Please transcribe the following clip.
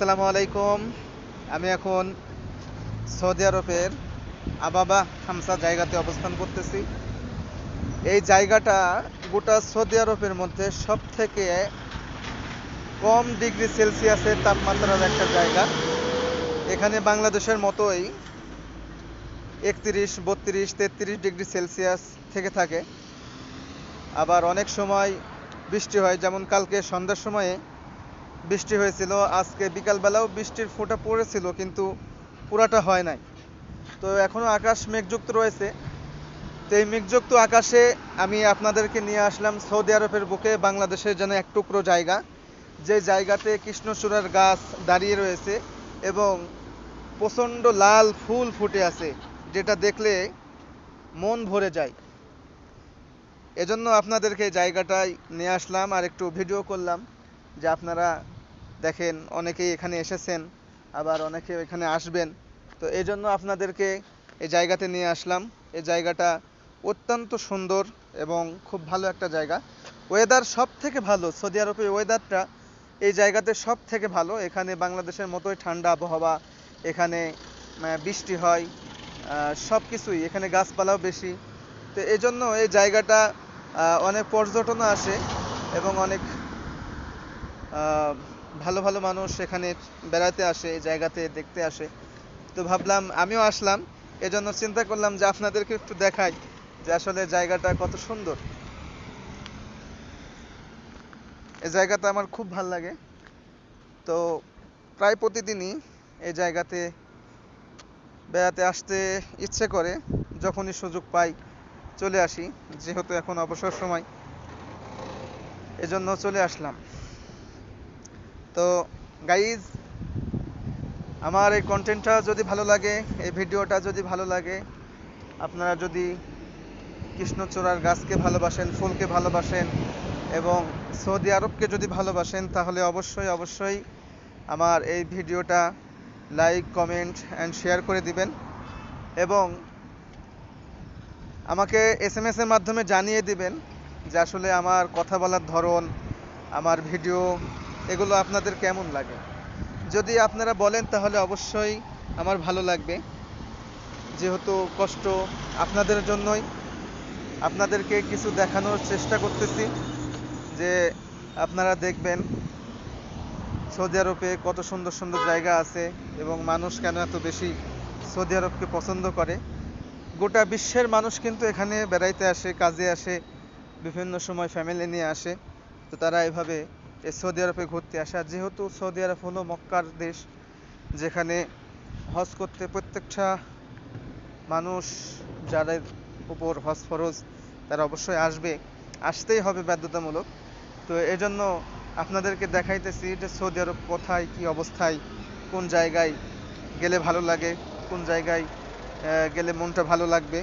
আসসালামু আলাইকুম। আমি এখন সৌদি আরবের আবাবা খামসা জায়গাতে অবস্থান করতেছি। এই জায়গাটা গোটা সৌদি আরবের মধ্যে সব থেকে কম ডিগ্রি সেলসিয়াসের তাপমাত্রার একটা জায়গা। এখানে বাংলাদেশের মতোই 31, 32, 33 ডিগ্রি সেলসিয়াস থেকে থাকে। আবার অনেক সময় বৃষ্টি হয়, যেমন কালকে সন্ধ্যার সময়ে বৃষ্টি হয়েছিল। আজকে বিকালবেলাও বৃষ্টির ফোঁটা পড়েছিল, কিন্তু পুরাটা হয় নাই। তো এখনো আকাশ মেঘযুক্ত রয়েছে। তো এই মেঘযুক্ত আকাশে আমি আপনাদেরকে নিয়ে আসলাম সৌদি আরবের বুকে, বাংলাদেশের যেন এক টুকরো জায়গা, যে জায়গাতে কৃষ্ণচূড়ার গাছ দাঁড়িয়ে রয়েছে এবং প্রচণ্ড লাল ফুল ফুটে আছে, যেটা দেখলে মন ভরে যায়। এজন্য আপনাদেরকে এই জায়গাটায় নিয়ে আসলাম আর একটু ভিডিও করলাম, যে আপনারা দেখেন অনেকেই এখানে এসেছেন, আবার অনেকে এখানে আসবেন। তো এই জন্য আপনাদেরকে এই জায়গাতে নিয়ে আসলাম। এই জায়গাটা অত্যন্ত সুন্দর এবং খুব ভালো একটা জায়গা। ওয়েদার সব থেকে ভালো, সৌদি আরবের ওয়েদারটা এই জায়গাতে সব থেকে ভালো। এখানে বাংলাদেশের মতোই ঠান্ডা আবহাওয়া, এখানে বৃষ্টি হয়, সব কিছুই, এখানে গাছপালাও বেশি। তো এই জন্য এই জায়গাটা অনেক পর্যটনও আসে এবং অনেক আহ, ভালো ভালো মানুষ এখানে বেড়াতে আসে, এই জায়গাতে দেখতে আসে। তো ভাবলাম আমিও আসলাম, এজন্য চিন্তা করলাম যে আপনাদেরকে একটু দেখাই যে আসলে জায়গাটা কত সুন্দর। এই জায়গাটা আমার খুব ভালো লাগে। তো প্রায় প্রতিদিনই এই জায়গাতে বেড়াতে আসতে ইচ্ছে করে, যখনই সুযোগ পাই চলে আসি। যেহেতু এখন অবসর সময়, এজন্য চলে আসলাম। তো গাইজ, আমার এই কন্টেন্টটা যদি ভালো লাগে, এই ভিডিওটা যদি ভালো লাগে, আপনারা যদি কৃষ্ণচূড়ার গাছকে ভালোবাসেন, ফুলকে ভালোবাসেন এবং সৌদি আরবকে যদি ভালোবাসেন, তাহলে অবশ্যই অবশ্যই আমার এই ভিডিওটা লাইক, কমেন্ট অ্যান্ড শেয়ার করে দিবেন এবং আমাকে SMS এর মাধ্যমে জানিয়ে দিবেন যে আসলে আমার কথা বলার ধরন, আমার ভিডিও, এগুলো আপনাদের কেমন লাগে। যদি আপনারা বলেন তাহলে অবশ্যই আমার ভালো লাগবে, যেহেতু কষ্ট আপনাদের জন্যই। আপনাদেরকে কিছু দেখানোর চেষ্টা করতেছি, যে আপনারা দেখবেন সৌদি আরবে কত সুন্দর সুন্দর জায়গা আছে এবং মানুষ কেন এত বেশি সৌদি আরবকে পছন্দ করে। গোটা বিশ্বের মানুষ কিন্তু এখানে বেড়াইতে আসে, কাজে আসে, বিভিন্ন সময় ফ্যামিলি নিয়ে আসে। তো তারা এভাবে এই সৌদি আরবে ঘুরতে আসে। আর যেহেতু সৌদি আরব হলো মক্কার দেশ, যেখানে হজ করতে প্রত্যেকটা মানুষ, যাদের উপর হজ ফরজ, তারা অবশ্যই আসবে, আসতেই হবে বাধ্যতামূলক। তো এজন্য আপনাদেরকে দেখাইতেছি যে সৌদি আরব কোথায়, কি অবস্থায়, কোন জায়গায় গেলে ভালো লাগে, কোন জায়গায় গেলে মনটা ভালো লাগবে।